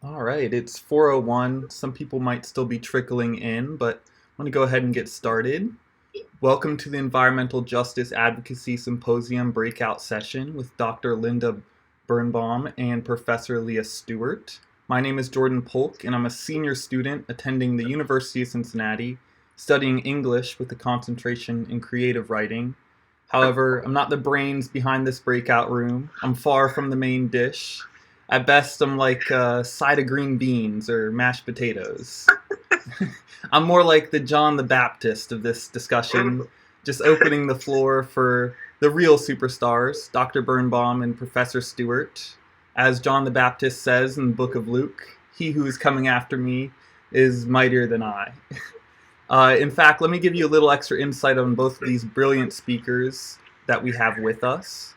All right, it's 4:01. Some people might still be trickling in, but I'm going to go ahead and get started. Welcome to the Environmental Justice Advocacy Symposium breakout session with Dr. Linda Birnbaum and Professor Leah Stewart. My name is Jordan Polk, and I'm a senior student attending the University of Cincinnati, studying English with a concentration in creative writing. However, I'm not the brains behind this breakout room. I'm far from the main dish. At best, I'm like a side of green beans or mashed potatoes. I'm more like the John the Baptist of this discussion, just opening the floor for the real superstars, Dr. Birnbaum and Professor Stewart. As John the Baptist says in the book of Luke, he who is coming after me is mightier than I. In fact, let me give you a little extra insight on both of these brilliant speakers that we have with us.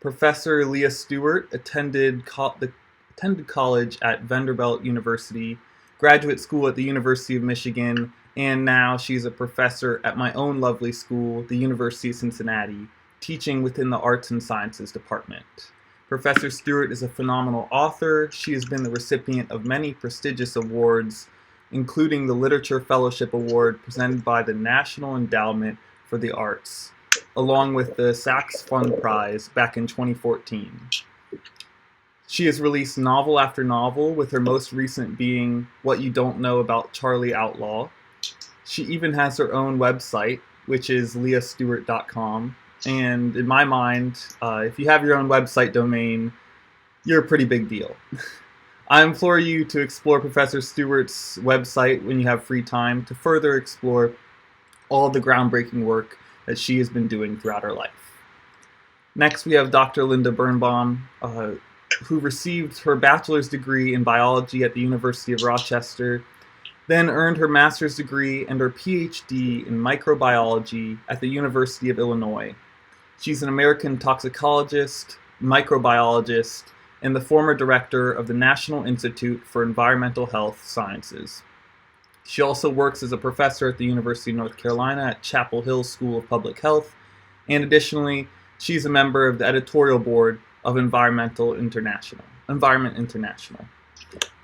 Professor Leah Stewart attended college at Vanderbilt University, graduate school at the University of Michigan, and now she's a professor at my own lovely school, the University of Cincinnati, teaching within the Arts and Sciences department. Professor Stewart is a phenomenal author. She has been the recipient of many prestigious awards, including the Literature Fellowship Award presented by the National Endowment for the Arts, along with the Sachs Fund Prize back in 2014. She has released novel after novel, with her most recent being What You Don't Know About Charlie Outlaw. She even has her own website, which is leahstewart.com. And in my mind, if you have your own website domain, you're a pretty big deal. I implore you to explore Professor Stewart's website when you have free time to further explore all the groundbreaking work that she has been doing throughout her life. Next, we have Dr. Linda Birnbaum, who received her bachelor's degree in biology at the University of Rochester, then earned her master's degree and her PhD in microbiology at the University of Illinois. She's an American toxicologist, microbiologist, and the former director of the National Institute for Environmental Health Sciences. She also works as a professor at the University of North Carolina at Chapel Hill School of Public Health, and additionally, she's a member of the editorial board of Environment International.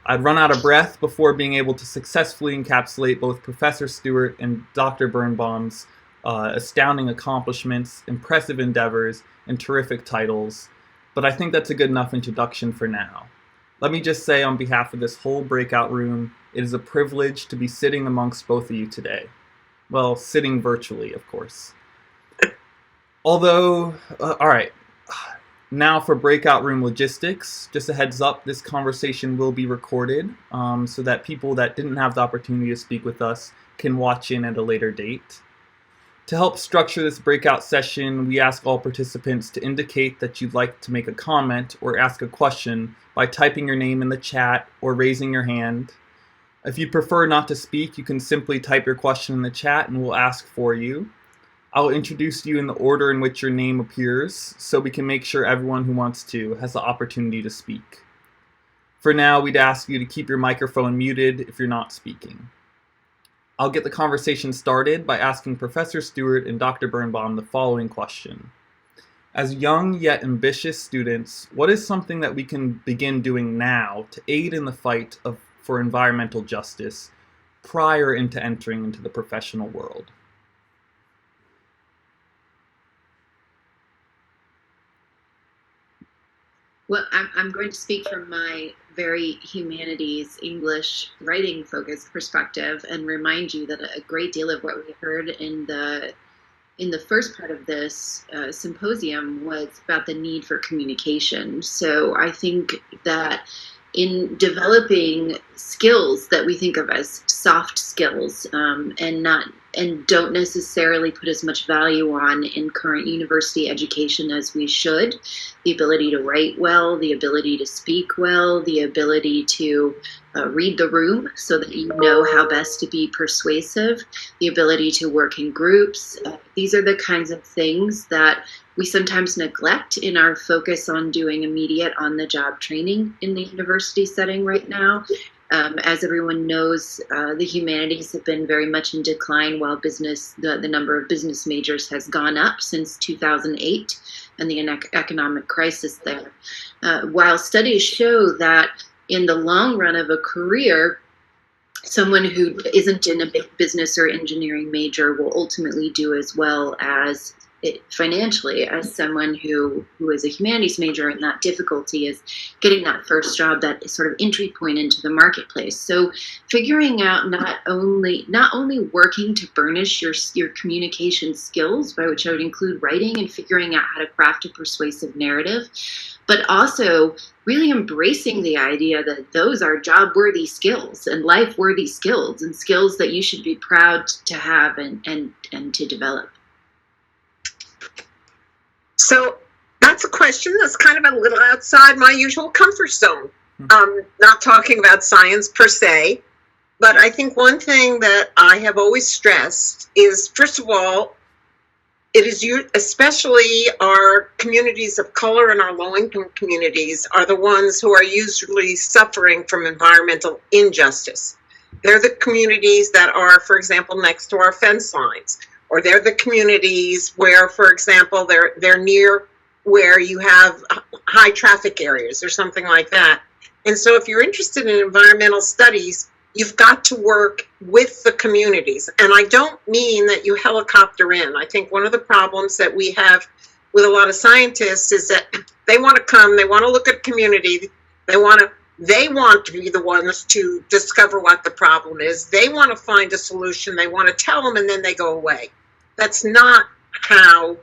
I'd run out of breath before being able to successfully encapsulate both Professor Stewart and Dr. Birnbaum's astounding accomplishments, impressive endeavors, and terrific titles, but I think that's a good enough introduction for now. Let me just say on behalf of this whole breakout room, it is a privilege to be sitting amongst both of you today. Well, sitting virtually, of course. Although, all right, now for breakout room logistics, just a heads up, this conversation will be recorded so that people that didn't have the opportunity to speak with us can watch in at a later date. To help structure this breakout session, we ask all participants to indicate that you'd like to make a comment or ask a question by typing your name in the chat or raising your hand. If you'd prefer not to speak, you can simply type your question in the chat and we'll ask for you. I'll introduce you in the order in which your name appears so we can make sure everyone who wants to has the opportunity to speak. For now, we'd ask you to keep your microphone muted if you're not speaking. I'll get the conversation started by asking Professor Stewart and Dr. Birnbaum the following question. As young yet ambitious students, what is something that we can begin doing now to aid in the fight for environmental justice prior into entering into the professional world? Well, I'm going to speak from my very humanities, English, writing focused perspective and remind you that a great deal of what we heard in the first part of this symposium was about the need for communication. So I think that in developing skills that we think of as soft skills and don't necessarily put as much value on in current university education as we should, the ability to write well, the ability to speak well, the ability to read the room so that you know how best to be persuasive, the ability to work in groups. These are the kinds of things that we sometimes neglect in our focus on doing immediate on-the-job training in the university setting right now. As everyone knows, the humanities have been very much in decline while the number of business majors has gone up since 2008 and the economic crisis there. While studies show that in the long run of a career, someone who isn't in a big business or engineering major will ultimately do as well as financially as someone who is a humanities major, and that difficulty is getting that first job, that sort of entry point into the marketplace. So figuring out not only working to burnish your communication skills, by which I would include writing and figuring out how to craft a persuasive narrative, but also really embracing the idea that those are job-worthy skills and life-worthy skills, and skills that you should be proud to have and to develop. So that's a question that's kind of a little outside my usual comfort zone. Not talking about science per se, but I think one thing that I have always stressed is, first of all, it is especially our communities of color and our low-income communities are the ones who are usually suffering from environmental injustice. They're the communities that are, for example, next to our fence lines, or they're the communities where, for example, they're near where you have high traffic areas or something like that. And so if you're interested in environmental studies, you've got to work with the communities. And I don't mean that you helicopter in. I think one of the problems that we have with a lot of scientists is that they want to come, they want to look at community, they want to be the ones to discover what the problem is. They want to find a solution, they want to tell them, and then they go away. That's not how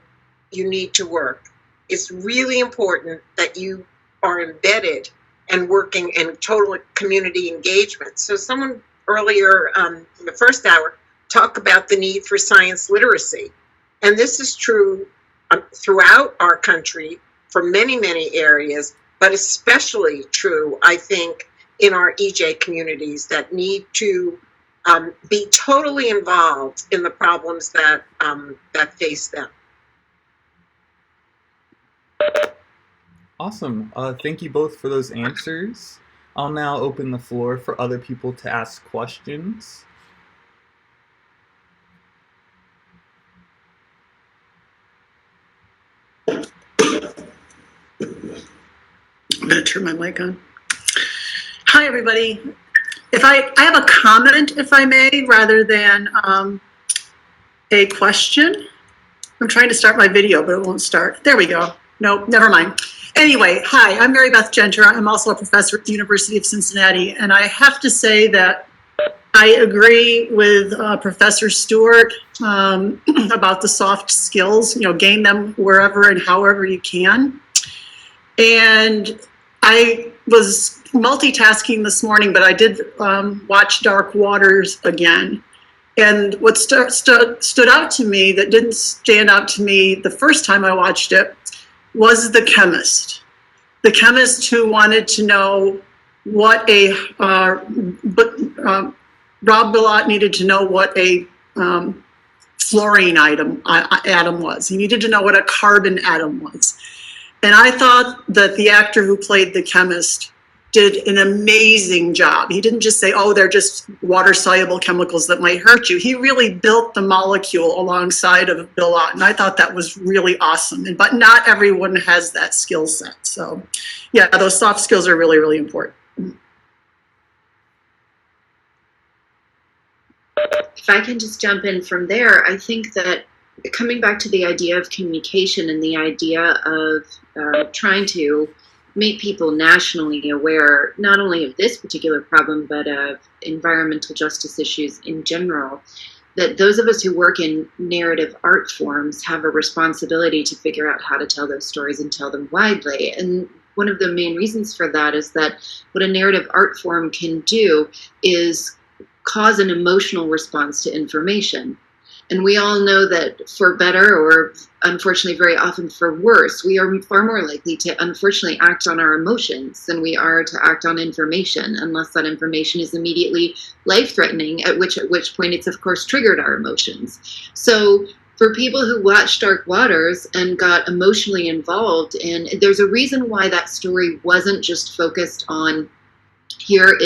you need to work. It's really important that you are embedded and working in total community engagement. So someone earlier in the first hour talked about the need for science literacy. And this is true throughout our country for many, many areas, but especially true, I think, in our EJ communities that need to be totally involved in the problems that face them. Awesome. Thank you both for those answers. I'll now open the floor for other people to ask questions. I'm going to turn my mic on. Hi, everybody. I have a comment, if I may, rather than a question. I'm trying to start my video, but it won't start. There we go. Nope, never mind. Anyway, hi, I'm Mary Beth Genter. I'm also a professor at the University of Cincinnati, and I have to say that I agree with Professor Stewart about the soft skills. Gain them wherever and however you can. And I was multitasking this morning, but I did watch Dark Waters again. And what stood out to me that didn't stand out to me the first time I watched it was the chemist. The chemist who wanted to know what Rob Bilott needed to know what a fluorine atom was. He needed to know what a carbon atom was. And I thought that the actor who played the chemist did an amazing job. He didn't just say, oh, they're just water-soluble chemicals that might hurt you. He really built the molecule alongside of Bilott, and I thought that was really awesome. But not everyone has that skill set. So yeah, those soft skills are really, really important. If I can just jump in from there, I think that coming back to the idea of communication and the idea of trying to make people nationally aware, not only of this particular problem, but of environmental justice issues in general, that those of us who work in narrative art forms have a responsibility to figure out how to tell those stories and tell them widely. And one of the main reasons for that is that what a narrative art form can do is cause an emotional response to information. And we all know that for better, or unfortunately very often for worse, we are far more likely to unfortunately act on our emotions than we are to act on information, unless that information is immediately life-threatening, at which point it's of course triggered our emotions. So for people who watched Dark Waters and got emotionally involved, and there's a reason why that story wasn't just focused on here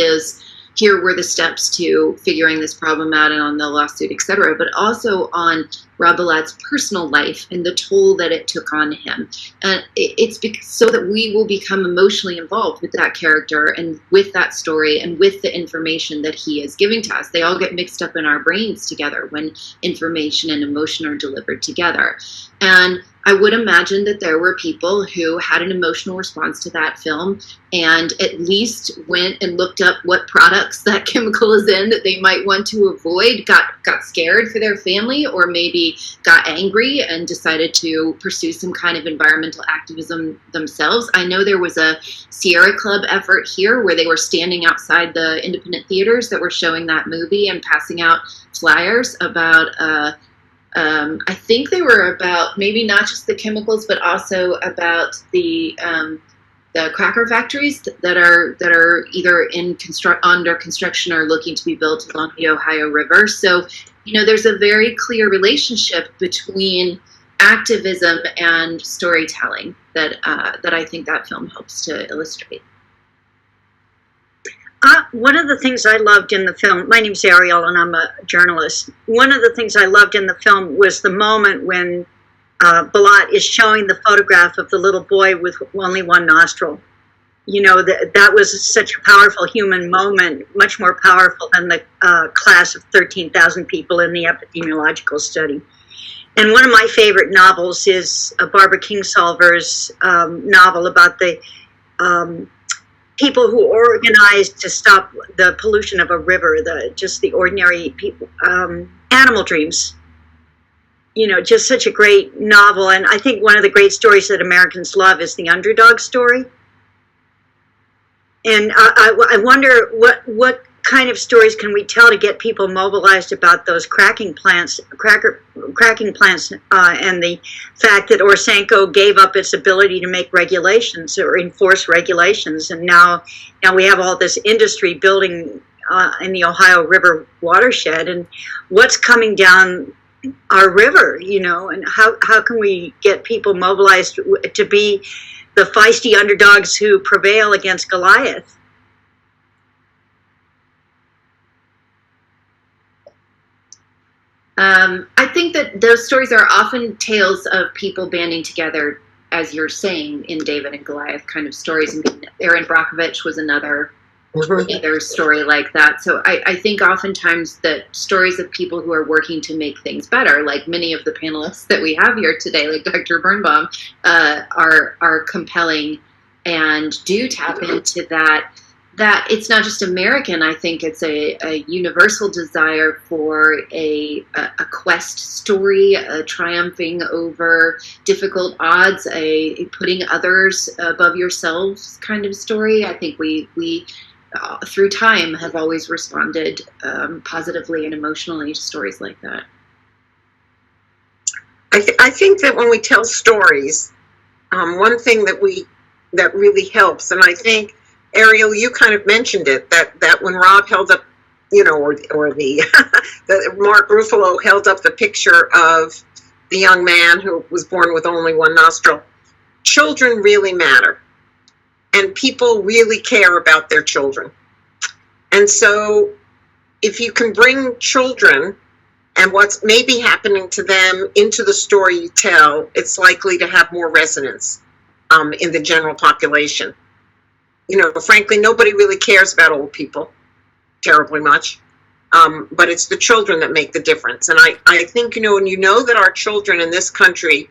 were the steps to figuring this problem out and on the lawsuit, et cetera, but also on Rob Billard's personal life and the toll that it took on him. And it's so that we will become emotionally involved with that character and with that story and with the information that he is giving to us. They all get mixed up in our brains together when information and emotion are delivered together. And I would imagine that there were people who had an emotional response to that film and at least went and looked up what products that chemical is in that they might want to avoid, got scared for their family, or maybe got angry and decided to pursue some kind of environmental activism themselves. I know there was a Sierra Club effort here where they were standing outside the independent theaters that were showing that movie and passing out flyers about I think they were about maybe not just the chemicals, but also about the cracker factories that are either under construction or looking to be built along the Ohio River. So, there's a very clear relationship between activism and storytelling that I think that film helps to illustrate. One of the things I loved in the film, my name's Ariel and I'm a journalist. One of the things I loved in the film was the moment when Ballot is showing the photograph of the little boy with only one nostril. That was such a powerful human moment, much more powerful than the class of 13,000 people in the epidemiological study. And one of my favorite novels is Barbara Kingsolver's novel about the people who organized to stop the pollution of a river, the ordinary people, Animal Dreams. Just such a great novel. And I think one of the great stories that Americans love is the underdog story. And I wonder what kind of stories can we tell to get people mobilized about those cracking plants, and the fact that Orsenko gave up its ability to make regulations or enforce regulations, and now we have all this industry building in the Ohio River watershed, and what's coming down our river, and how can we get people mobilized to be the feisty underdogs who prevail against Goliath? I think that those stories are often tales of people banding together, as you're saying, in David and Goliath kind of stories. And Erin Brockovich was another story like that. So I think oftentimes that stories of people who are working to make things better, like many of the panelists that we have here today, like Dr. Birnbaum, are compelling and do tap into that it's not just American. I think it's a universal desire for a quest story, a triumphing over difficult odds, a putting others above yourselves kind of story. I think we through time have always responded positively and emotionally to stories like that. I think that when we tell stories, one thing that really helps, and I think, Ariel, you kind of mentioned it, that when Rob held up, or the Mark Ruffalo held up the picture of the young man who was born with only one nostril, children really matter. And people really care about their children. And so if you can bring children and what's maybe happening to them into the story you tell, it's likely to have more resonance in the general population. Frankly, nobody really cares about old people terribly much, but it's the children that make the difference. And I think, when you know that our children in this country,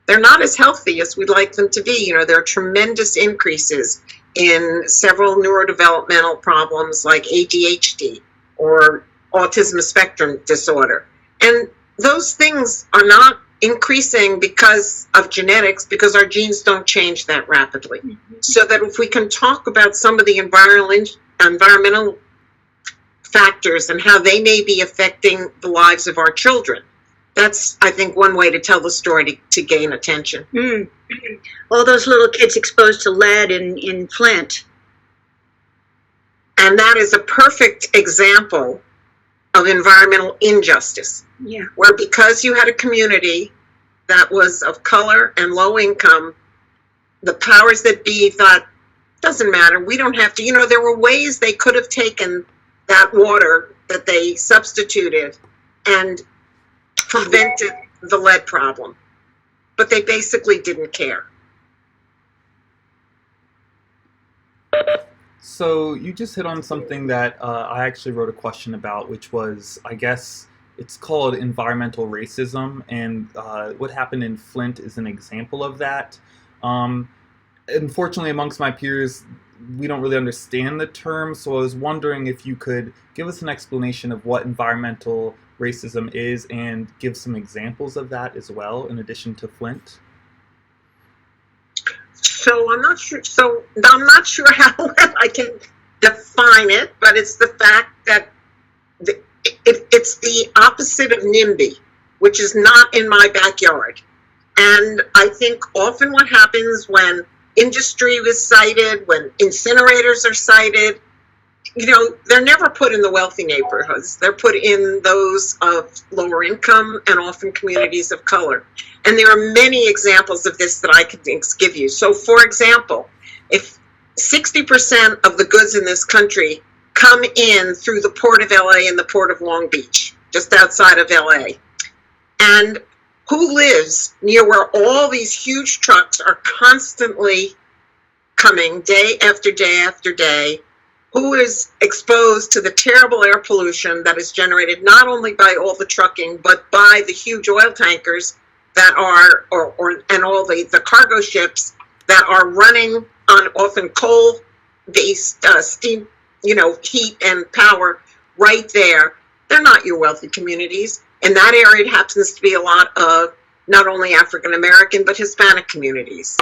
they're not as healthy as we'd like them to be. There are tremendous increases in several neurodevelopmental problems like ADHD or autism spectrum disorder. And those things are not increasing because of genetics, because our genes don't change that rapidly. Mm-hmm. So that if we can talk about some of the environmental factors and how they may be affecting the lives of our children, that's, I think, one way to tell the story to gain attention. Mm. All those little kids exposed to lead in Flint. And that is a perfect example of environmental injustice. Yeah. Where because you had a community that was of color and low income, the powers that be thought, doesn't matter, we don't have to, there were ways they could have taken that water that they substituted and prevented the lead problem, but they basically didn't care. So you just hit on something that I actually wrote a question about, which was, I guess it's called environmental racism, and what happened in Flint is an example of that. Unfortunately, amongst my peers, we don't really understand the term, so I was wondering if you could give us an explanation of what environmental racism is and give some examples of that as well, in addition to Flint. So I'm not sure. So I'm not sure how I can define it, but it's the fact that it's the opposite of NIMBY, which is not in my backyard. And I think often what happens when industry is cited, when incinerators are cited, you know, they're never put in the wealthy neighborhoods. They're put in those of lower income and often communities of color. And there are many examples of this that I could give you. So, for example, if 60% of the goods in this country come in through the Port of LA and the Port of Long Beach, just outside of LA, and who lives near where all these huge trucks are constantly coming day after day after day, who is exposed to the terrible air pollution that is generated not only by all the trucking, but by the huge oil tankers that are, and all the cargo ships that are running on often coal-based steam, you know, heat and power right there. They're not your wealthy communities. In that area, it happens to be a lot of not only African American, but Hispanic communities.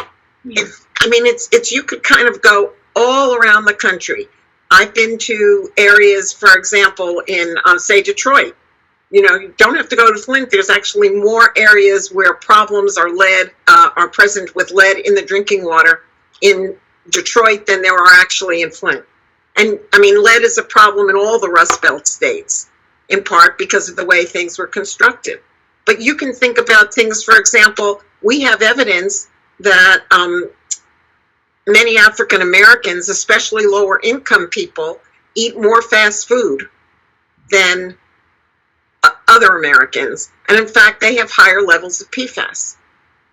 It's you could kind of go all around the country. I've been to areas, for example, in, say, Detroit. You know, you don't have to go to Flint. There's actually more areas where problems are present with lead in the drinking water in Detroit than there are actually in Flint. And, I mean, lead is a problem in all the Rust Belt states, in part because of the way things were constructed. But you can think about things, for example, we have evidence that many African Americans, especially lower income people, eat more fast food than other Americans. And in fact, they have higher levels of PFAS.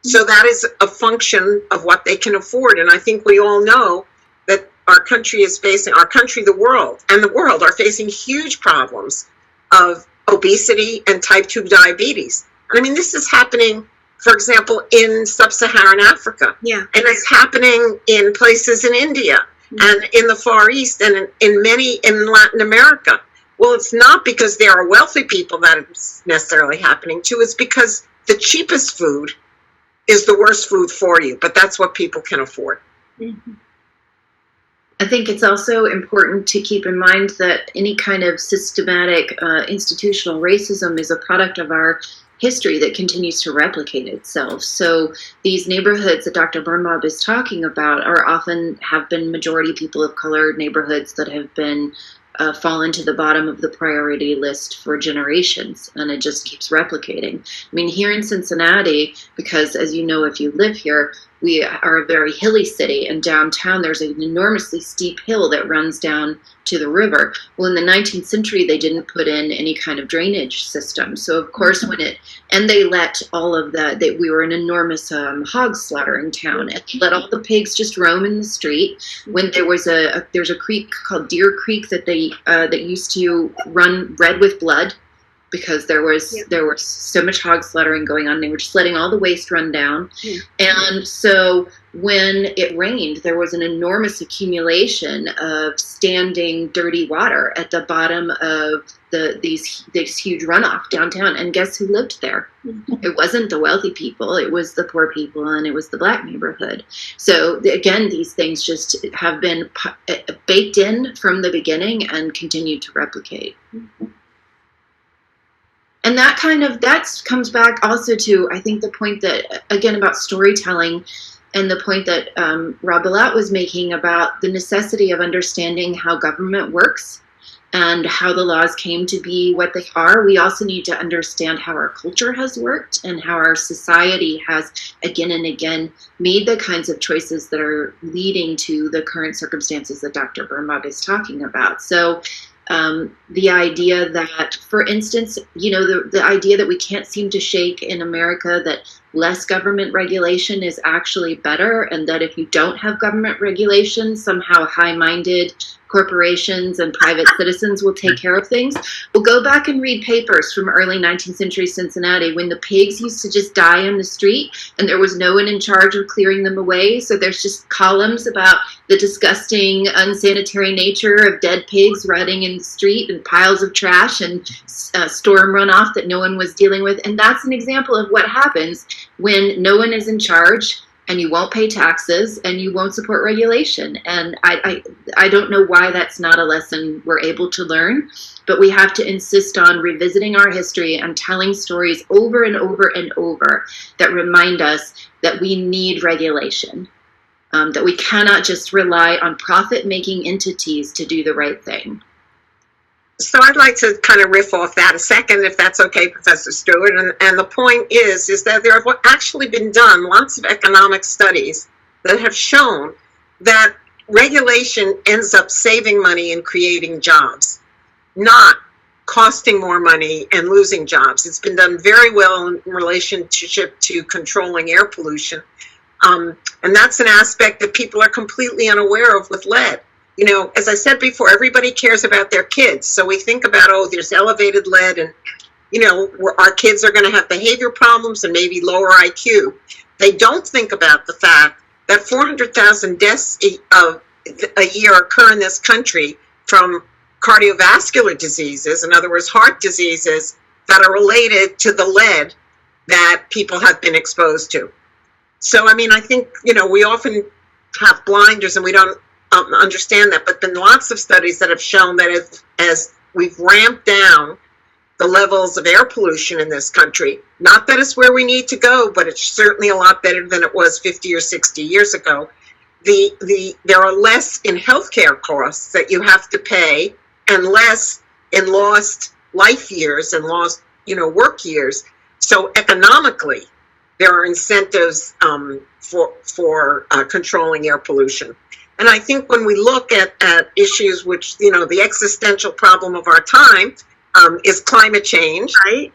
So that is a function of what they can afford. And I think we all know that our country, the world, and the world are facing huge problems of obesity and type 2 diabetes. And I mean, this is happening, for example, in sub-Saharan Africa. Yeah. And it's happening in places in India and in the Far East and in Latin America. Well, it's not because there are wealthy people that it's necessarily happening to. It's because the cheapest food is the worst food for you, but that's what people can afford. Mm-hmm. I think it's also important to keep in mind that any kind of systematic institutional racism is a product of our history that continues to replicate itself. So these neighborhoods that Dr. Birnbaum is talking about have been majority people of color neighborhoods that have been fallen to the bottom of the priority list for generations, and it just keeps replicating. I mean, here in Cincinnati, because as you know, if you live here, we are a very hilly city, and downtown there's an enormously steep hill that runs down to the river. Well, in the 19th century, they didn't put in any kind of drainage system. So of course, they let all of we were an enormous hog slaughtering town, and let all the pigs just roam in the street. When there's a creek called Deer Creek that used to run red with blood, because there was so much hog slaughtering going on. They were just letting all the waste run down. Yeah. And so when it rained, there was an enormous accumulation of standing dirty water at the bottom of these huge runoff downtown. And guess who lived there? Mm-hmm. It wasn't the wealthy people. It was the poor people, and it was the black neighborhood. So again, these things just have been baked in from the beginning and continue to replicate. Mm-hmm. And that comes back also to, I think, the point that, again, about storytelling, and the point that Rob Billat was making about the necessity of understanding how government works and how the laws came to be what they are. We also need to understand how our culture has worked and how our society has again and again made the kinds of choices that are leading to the current circumstances that Dr. Birnbaum is talking about. So the idea that, for instance, the idea that we can't seem to shake in America that less government regulation is actually better, and that if you don't have government regulation, somehow high-minded corporations and private citizens will take care of things. Well, go back and read papers from early 19th century Cincinnati when the pigs used to just die in the street and there was no one in charge of clearing them away. So there's just columns about the disgusting, unsanitary nature of dead pigs rotting in the street and piles of trash and storm runoff that no one was dealing with. And that's an example of what happens when no one is in charge and you won't pay taxes and you won't support regulation. And I don't know why that's not a lesson we're able to learn, but we have to insist on revisiting our history and telling stories over and over and over that remind us that we need regulation, that we cannot just rely on profit-making entities to do the right thing. So I'd like to kind of riff off that a second, if that's okay, Professor Stewart. And the point is that there have actually been done lots of economic studies that have shown that regulation ends up saving money and creating jobs, not costing more money and losing jobs. It's been done very well in relationship to controlling air pollution. And that's an aspect that people are completely unaware of with lead. As I said before, everybody cares about their kids. So we think about, there's elevated lead and, our kids are going to have behavior problems and maybe lower IQ. They don't think about the fact that 400,000 deaths a year occur in this country from cardiovascular diseases, in other words, heart diseases that are related to the lead that people have been exposed to. So, I think, we often have blinders and we don't understand that, but been lots of studies that have shown that as we've ramped down the levels of air pollution in this country, not that it's where we need to go, but it's certainly a lot better than it was 50 or 60 years ago. There are less in healthcare costs that you have to pay and less in lost life years and lost, work years. So economically, there are incentives for controlling air pollution. And I think when we look at issues which, the existential problem of our time is climate change. Right.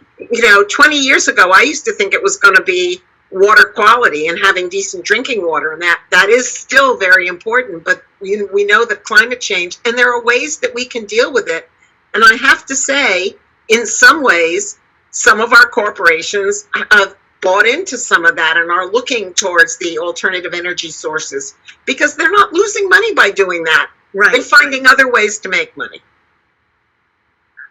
20 years ago, I used to think it was going to be water quality and having decent drinking water. And that is still very important. But we know that climate change, and there are ways that we can deal with it. And I have to say, in some ways, some of our corporations have bought into some of that and are looking towards the alternative energy sources because they're not losing money by doing that. Right. They're finding other ways to make money.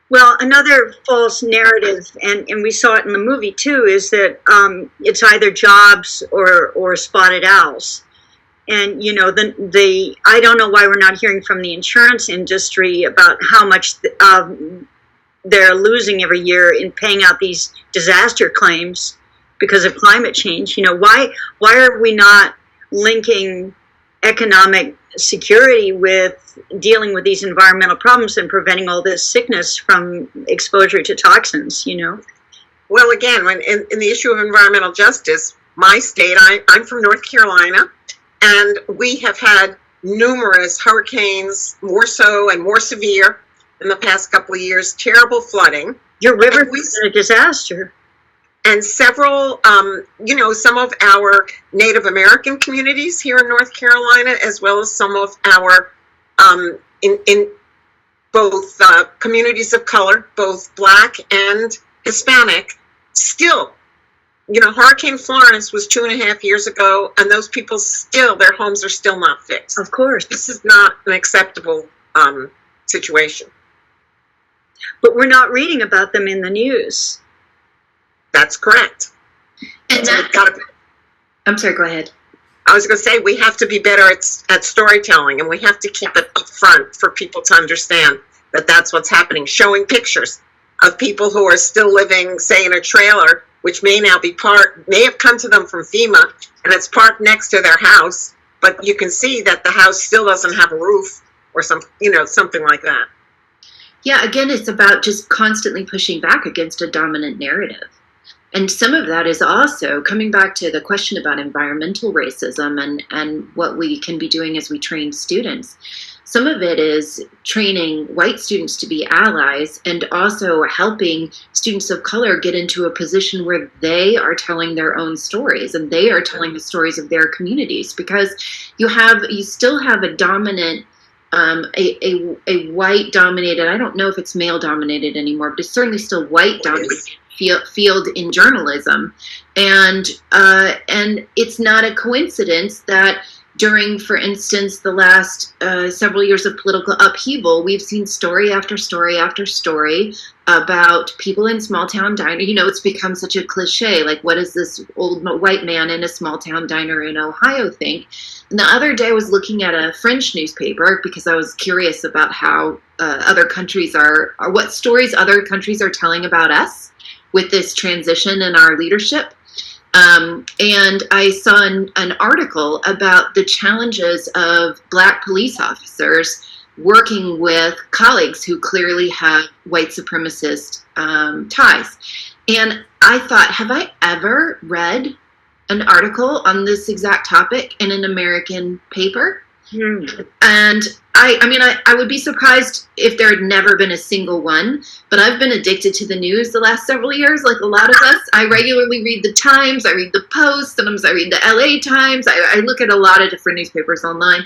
Well, another false narrative, and we saw it in the movie too, is that it's either jobs or spotted owls. And, I don't know why we're not hearing from the insurance industry about how much they're losing every year in paying out these disaster claims because of climate change. Why are we not linking economic security with dealing with these environmental problems and preventing all this sickness from exposure to toxins, Well, again, in the issue of environmental justice, my state, I'm from North Carolina, and we have had numerous hurricanes, more so and more severe in the past couple of years, terrible flooding. Your river is a disaster. And several, some of our Native American communities here in North Carolina, as well as some of our, in both communities of color, both Black and Hispanic, still, Hurricane Florence was 2.5 years ago, and those people still, their homes are still not fixed. Of course. This is not an acceptable situation. But we're not reading about them in the news. That's correct. And I'm sorry, go ahead. I was going to say, we have to be better at storytelling, and we have to keep it up front for people to understand that that's what's happening. Showing pictures of people who are still living, say, in a trailer, which may have come to them from FEMA, and it's parked next to their house, but you can see that the house still doesn't have a roof or something like that. Yeah, again, it's about just constantly pushing back against a dominant narrative. And some of that is also coming back to the question about environmental racism and what we can be doing as we train students. some of it is training white students to be allies and also helping students of color get into a position where they are telling their own stories and they are telling the stories of their communities, because you still have a dominant a white dominated, I don't know if it's male dominated anymore, but it's certainly still white dominated field in journalism. And it's not a coincidence that during, for instance, the last several years of political upheaval, we've seen story after story after story about people in small town diner. You know, it's become such a cliche. Like, what does this old white man in a small town diner in Ohio think? And the other day I was looking at a French newspaper because I was curious about how other countries are what stories other countries are telling about us with this transition in our leadership. And I saw an article about the challenges of Black police officers working with colleagues who clearly have white supremacist ties. And I thought, have I ever read an article on this exact topic in an American paper? And I would be surprised if there had never been a single one, but I've been addicted to the news the last several years, like a lot of us. I regularly read the Times, I read the Post, sometimes I read the LA Times. I look at a lot of different newspapers online.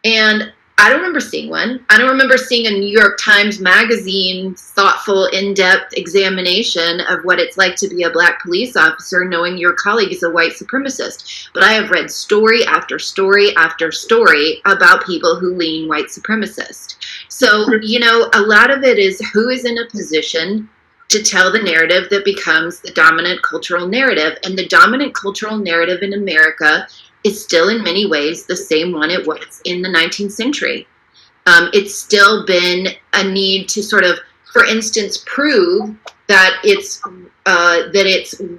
And I don't remember seeing one. I don't remember seeing a New York Times Magazine thoughtful, in-depth examination of what it's like to be a Black police officer knowing your colleague is a white supremacist. But I have read story after story after story about people who lean white supremacist. So, you know, a lot of it is who is in a position to tell the narrative that becomes the dominant cultural narrative. And the dominant cultural narrative in America is still in many ways the same one it was in the 19th century. It's still been a need to sort of, for instance, prove that it's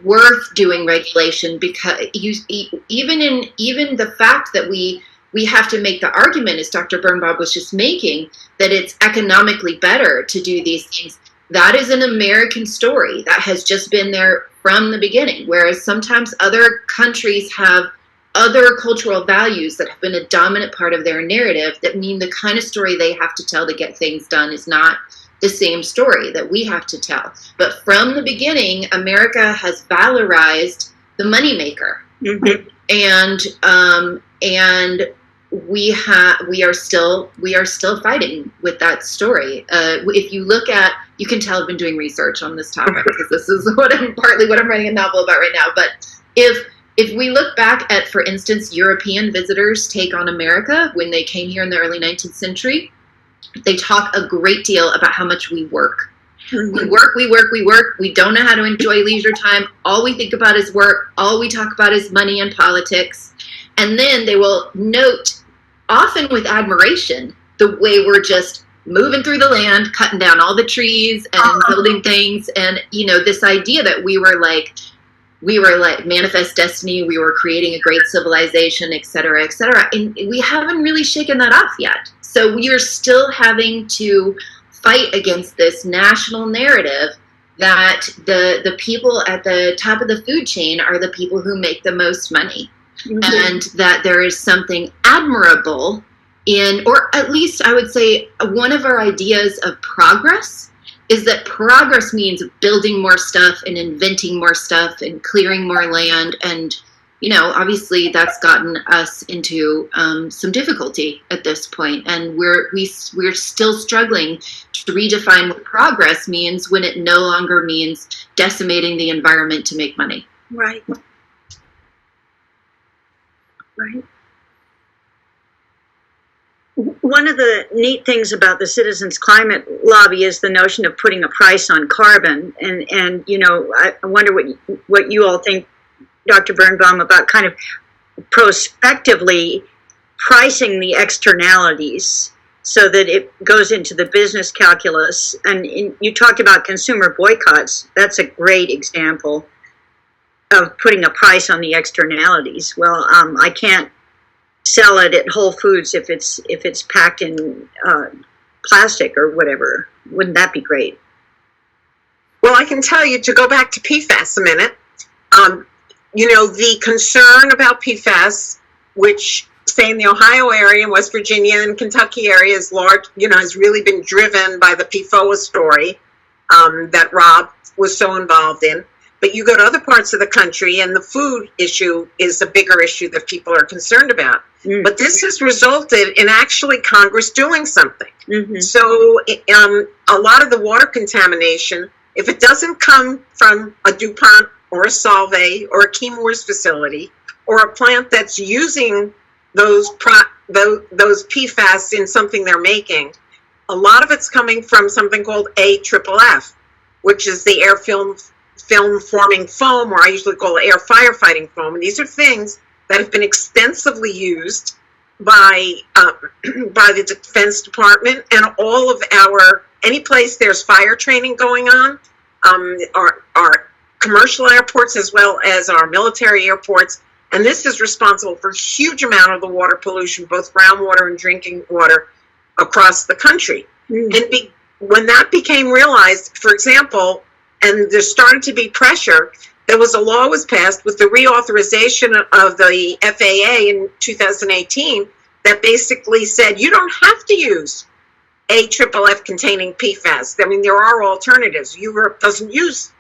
worth doing regulation, because even the fact that we have to make the argument, as Dr. Birnbaum was just making, that it's economically better to do these things. That is an American story that has just been there from the beginning, whereas sometimes other countries have other cultural values that have been a dominant part of their narrative that mean the kind of story they have to tell to get things done is not the same story that we have to tell. But from the beginning, America has valorized the moneymaker. Mm-hmm. And we are still fighting with that story. If you look at, you can tell I've been doing research on this topic because this is partly what I'm writing a novel about right now. But if we look back at, for instance, European visitors' take on America when they came here in the early 19th century, they talk a great deal about how much we work. We work. We don't know how to enjoy leisure time. All we think about is work. All we talk about is money and politics. And then they will note, often with admiration, the way we're just moving through the land, cutting down all the trees and building things. And, you know, this idea that we were like manifest destiny, we were creating a great civilization, et cetera, et cetera. And we haven't really shaken that off yet. So we are still having to fight against this national narrative that the people at the top of the food chain are the people who make the most money. Mm-hmm. And that there is something admirable in, or at least I would say one of our ideas of progress is that progress means building more stuff and inventing more stuff and clearing more land. And, you know, obviously that's gotten us into some difficulty at this point. And we're still struggling to redefine what progress means when it no longer means decimating the environment to make money. Right. Right. One of the neat things about the Citizens Climate Lobby is the notion of putting a price on carbon. And you know, I wonder what you all think, Dr. Birnbaum, about kind of prospectively pricing the externalities so that it goes into the business calculus. And you talked about consumer boycotts. That's a great example of putting a price on the externalities. Well, I can't sell it at Whole Foods if it's packed in plastic or whatever. Wouldn't that be great? Well, I can tell you, to go back to PFAS a minute, you know, the concern about PFAS, which say in the Ohio area, and West Virginia and Kentucky area is large, has really been driven by the PFOA story that Rob was so involved in. But you go to other parts of the country and the food issue is a bigger issue that people are concerned about. But this has resulted in actually Congress doing something. So a lot of the water contamination, if it doesn't come from a DuPont or a Solvay or a Chemours facility or a plant that's using those PFAS in something they're making, a lot of it's coming from something called AFFF, which is the air film forming foam, or I usually call it air firefighting foam. And these are things that have been extensively used by the Defense Department and all of any place there's fire training going on, our commercial airports as well as our military airports. And this is responsible for a huge amount of the water pollution, both groundwater and drinking water, across the country. And when that became realized, for example, and there started to be pressure, there was a law was passed with the reauthorization of the FAA in 2018 that basically said you don't have to use AFFF containing PFAS. I mean, there are alternatives. Europe doesn't use,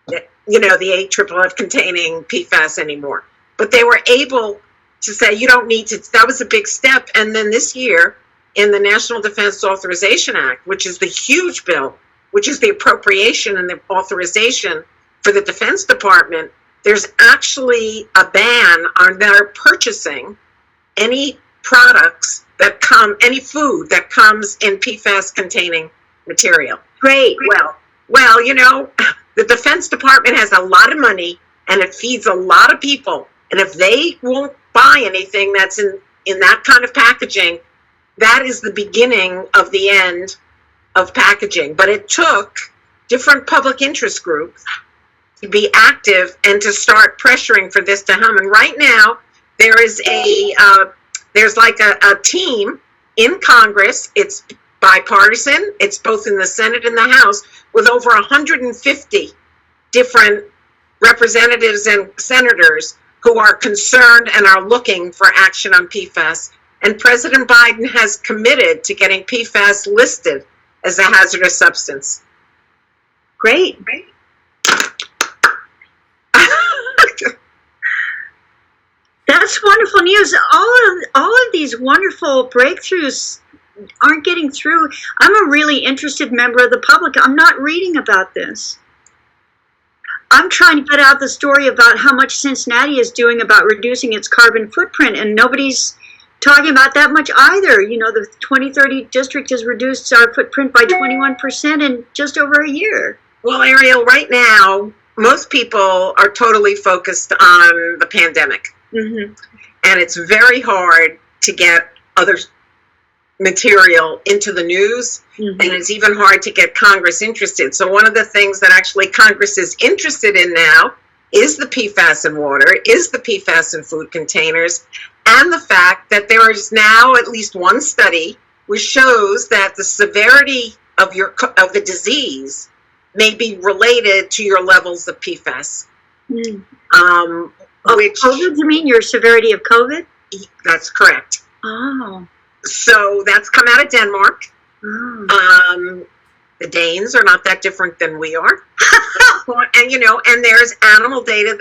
the AFFF containing PFAS anymore. But they were able to say you don't need to. That was a big step. And then this year, in the National Defense Authorization Act, which is the huge bill, which is the appropriation and the authorization for the Defense Department, there's actually a ban on their purchasing any products that any food that comes in PFAS containing material. Great. Well, the Defense Department has a lot of money and it feeds a lot of people. And if they won't buy anything that's in that kind of packaging, that is the beginning of the end of packaging. But it took different public interest groups to be active and to start pressuring for this to happen. And right now, there's like a team in Congress. It's bipartisan. It's both in the Senate and the House with over 150 different representatives and senators who are concerned and are looking for action on PFAS. And President Biden has committed to getting PFAS listed as a hazardous substance. Great. That's wonderful news. All of these wonderful breakthroughs aren't getting through. I'm a really interested member of the public. I'm not reading about this. I'm trying to get out the story about how much Cincinnati is doing about reducing its carbon footprint, and nobody's talking about that much either. The 2030 district has reduced our footprint by 21% in just over a year. Well, Ariel, right now, most people are totally focused on the pandemic. And it's very hard to get other material into the news, and it's even hard to get Congress interested. So one of the things that actually Congress is interested in now is the PFAS in water, is the PFAS in food containers, and the fact that there is now at least one study which shows that the severity of the disease may be related to your levels of PFAS. COVID, you mean your severity of COVID? That's correct. Oh. So that's come out of Denmark. The Danes are not that different than we are. And there's animal data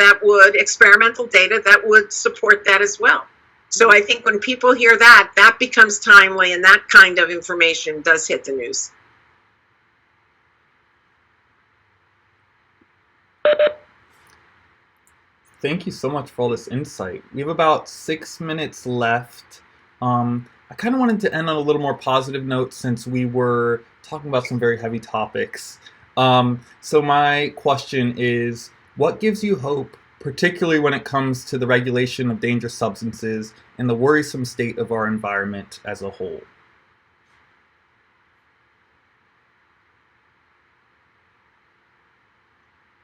experimental data that would support that as well. So I think when people hear that becomes timely, and that kind of information does hit the news. Thank you so much for all this insight. We have about 6 minutes left. I kind of wanted to end on a little more positive note since we were talking about some very heavy topics. So my question is, what gives you hope, particularly when it comes to the regulation of dangerous substances and the worrisome state of our environment as a whole?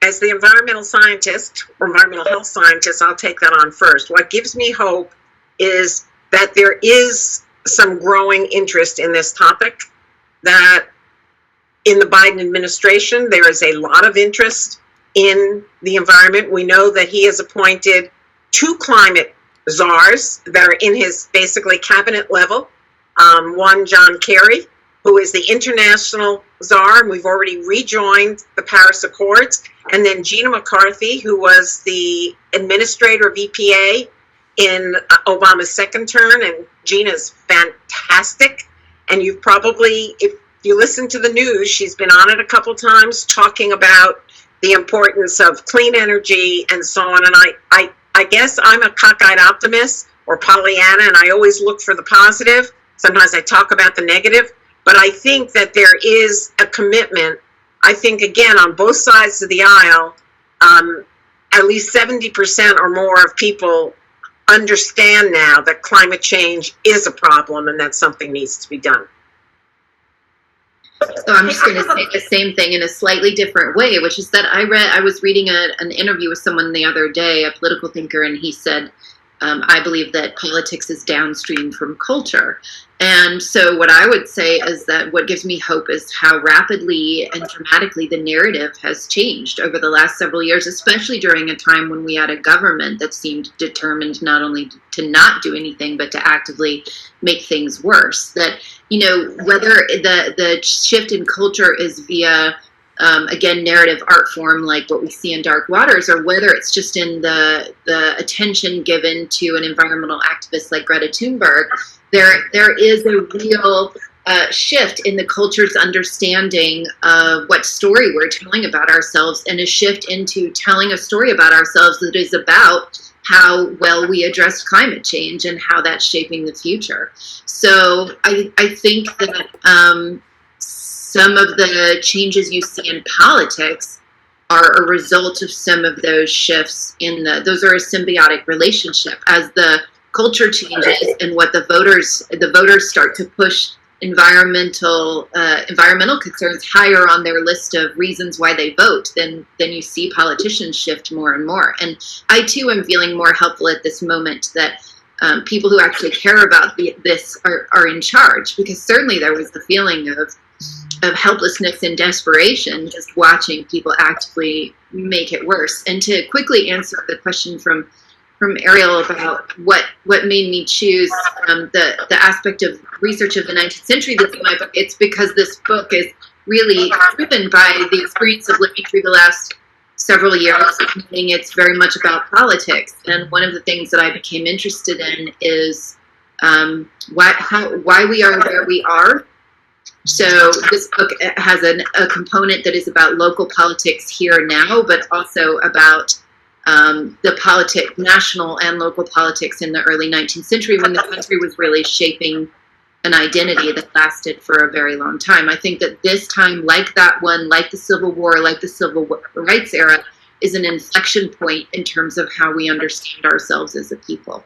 As the environmental scientist, or environmental health scientist, I'll take that on first. What gives me hope is that there is some growing interest in this topic, that in the Biden administration, there is a lot of interest in the environment. We know that he has appointed 2 climate czars that are in his basically cabinet level. One, John Kerry, who is the international czar, and we've already rejoined the Paris Accords. And then Gina McCarthy, who was the administrator of EPA in Obama's second term, and Gina's fantastic. And you've probably, if you listen to the news, she's been on it a couple times talking about the importance of clean energy and so on. And I guess I'm a cockeyed optimist or Pollyanna, and I always look for the positive. Sometimes I talk about the negative, but I think that there is a commitment. I think, again, on both sides of the aisle, at least 70% or more of people understand now that climate change is a problem and that something needs to be done. So I'm just going to say the same thing in a slightly different way, which is that I was reading an interview with someone the other day, a political thinker, and he said, I believe that politics is downstream from culture. And so what I would say is that what gives me hope is how rapidly and dramatically the narrative has changed over the last several years, especially during a time when we had a government that seemed determined not only to not do anything, but to actively make things worse. That, you know, whether the shift in culture is via again, narrative art form like what we see in Dark Waters, or whether it's just in the attention given to an environmental activist like Greta Thunberg, there is a real shift in the culture's understanding of what story we're telling about ourselves, and a shift into telling a story about ourselves that is about how well we address climate change and how that's shaping the future. So I think that some of the changes you see in politics are a result of some of those shifts those are a symbiotic relationship. As the culture changes and what the voters start to push environmental concerns higher on their list of reasons why they vote, then you see politicians shift more and more. And I too am feeling more helpful at this moment that people who actually care about this are in charge, because certainly there was the feeling of helplessness and desperation just watching people actively make it worse. And to quickly answer the question from Ariel about what made me choose the aspect of research of the 19th century that's in my book, it's because this book is really driven by the experience of living through the last several years, meaning it's very much about politics. And one of the things that I became interested in is why we are where we are. So this book has a component that is about local politics here now, but also about the national and local politics in the early 19th century, when the country was really shaping an identity that lasted for a very long time. I think that this time, like that one, like the Civil War, like the Civil Rights era, is an inflection point in terms of how we understand ourselves as a people.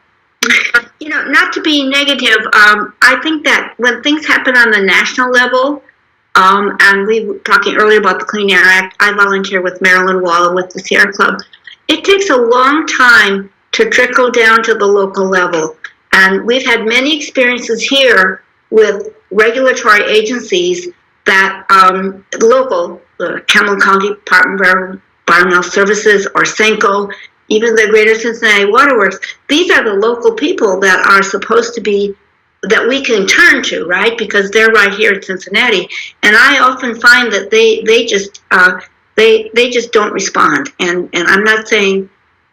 You know, not to be negative, I think that when things happen on the national level, and we were talking earlier about the Clean Air Act, I volunteer with Marilyn Wall with the Sierra Club. It takes a long time to trickle down to the local level. And we've had many experiences here with regulatory agencies that local, the Campbell County Department of Environmental Services or Senco, even the Greater Cincinnati Waterworks, these are the local people that are supposed to be, that we can turn to, right? Because they're right here in Cincinnati. And I often find that they just don't respond. And I'm not saying,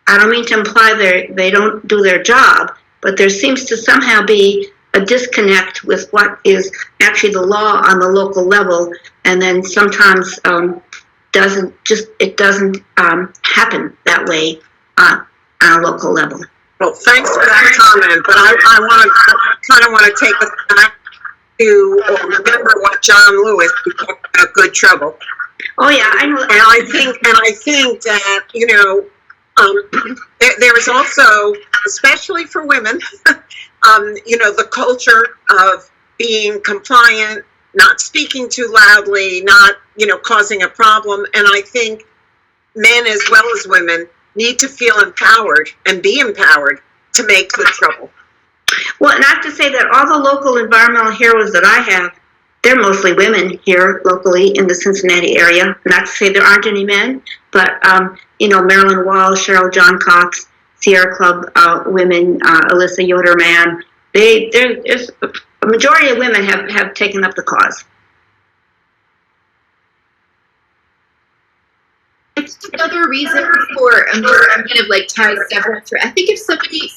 I don't mean to imply they don't do their job, but there seems to somehow be a disconnect with what is actually the law on the local level, and then sometimes it doesn't happen that way on a local level. Well, thanks for that comment, but I kind of want to take us back to remember what John Lewis talked about good trouble. Oh yeah, I know. And I think that, you know, there is also, especially for women, you know, the culture of being compliant, not speaking too loudly, not, you know, causing a problem. And I think men as well as women need to feel empowered and be empowered to make good trouble. Well, not to say that all the local environmental heroes that I have, they're mostly women here locally in the Cincinnati area. Not to say there aren't any men, but, you know, Marilyn Wall, Cheryl John Cox, Sierra Club women, Alyssa Yoder-Mann. There's a majority of women have taken up the cause. It's another reason for I'm kind of like tied several through. I think if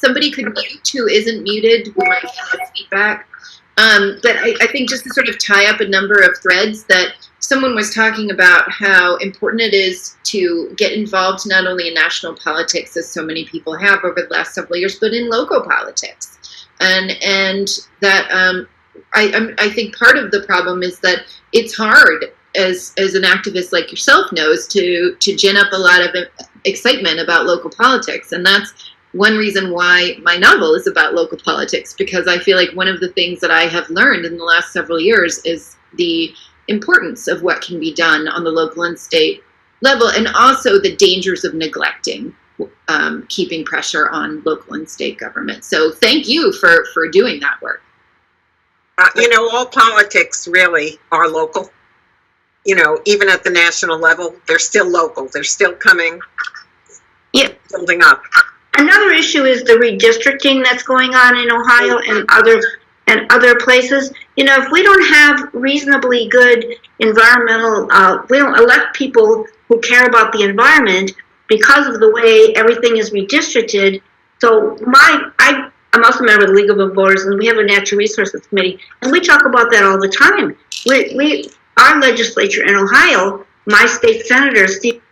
somebody could mute who isn't muted, we might get feedback. But I think just to sort of tie up a number of threads, that someone was talking about how important it is to get involved not only in national politics, as so many people have over the last several years, but in local politics. And that I think part of the problem is that it's hard, as an activist like yourself knows, to gin up a lot of excitement about local politics. And that's one reason why my novel is about local politics, because I feel like one of the things that I have learned in the last several years is the importance of what can be done on the local and state level, and also the dangers of neglecting keeping pressure on local and state government. So thank you for doing that work. All politics really are local. Even at the national level, they're still local. They're still coming, building up. Another issue is the redistricting that's going on in Ohio and other places. If we don't have reasonably good environmental, we don't elect people who care about the environment because of the way everything is redistricted. So I'm also a member of the League of Voters, and we have a Natural Resources Committee, and we talk about that all the time. Our legislature in Ohio, my state senator, Steve